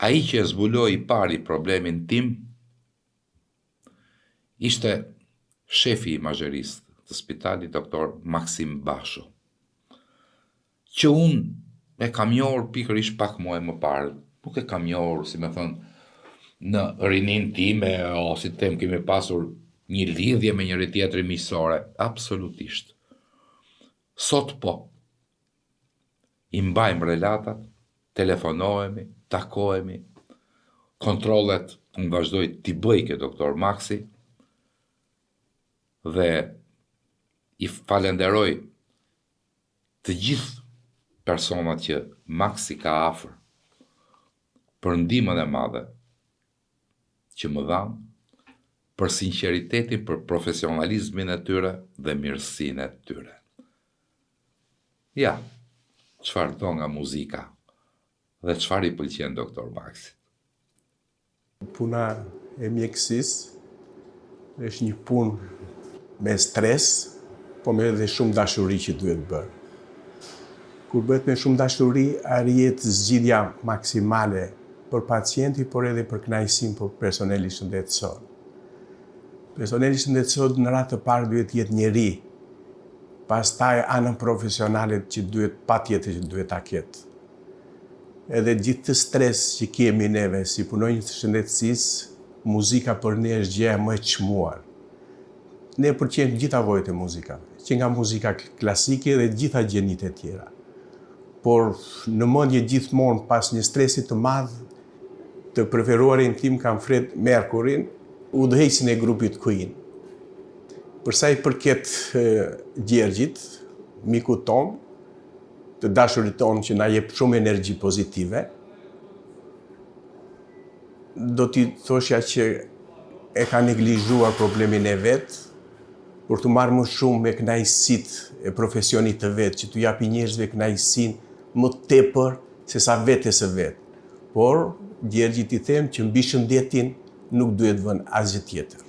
ai që e zbuloi i pari problemin tim ishte shefi imazherist të spitalit, doktor Maksim Basho, që unë e kam njohur pikërisht pak muaj më parë. Nuk e kam njohur, si me thënë, në rinin time, o si them, kemi pasur një lidhje me njëri tjetrin miqësore, absolutisht. Sot po, i mbajmë relatat, telefonohemi, takohemi, kontrollet unë vazhdoj t'i bëj ke doktor Maksi, dhe i falenderoj të gjithë personat që Maksi ka afër për ndihmën e madhe që më dhanë, për sinqeritetin, për profesionalizmin e tyre dhe mirësinë e tyre. Ja, çfarë do nga muzika dhe çfarë i pëlqen doktor Maksit. Puna e mjekësisë është një punë me stres, po me edhe shumë dashuri që duhet bërë. Kur bëhet me shumë dashuri, arrihet zgjidhja maksimale për pacienti, por edhe për kënaqësinë për personelin shëndetësor. Personeli shëndetësor në radhë të parë duhet jetë njeri, pastaj anën profesionale që patjetër që duhet ta ketë. Edhe gjithë të stres që kemi neve si punonjës të shëndetësisë, muzika për ne është gjëja më e çmuar. Ne përqejmë gjitha llojet e muzikave, që nga muzika klasike dhe gjitha gjenjit e tjera. Por në mendje gjithmonë pas një stresi të madh, të preferuarin tim kam Fred Mercury, udhëheqësin e grupit Queen. Për sa i përket Gjergjit, miku ton, të dashurit ton që na jep shumë energji pozitive, do t'i thoshja që e ka neglizhuar problemin e vet, për të marrë më shumë me kënaqësitë e profesionit të vet, që t'u japi njerëzve kënaqësinë më tepër se sa vetes së vet. Por Gjergjit i them që mbi shëndetin nuk duhet vënë asgjë tjetër.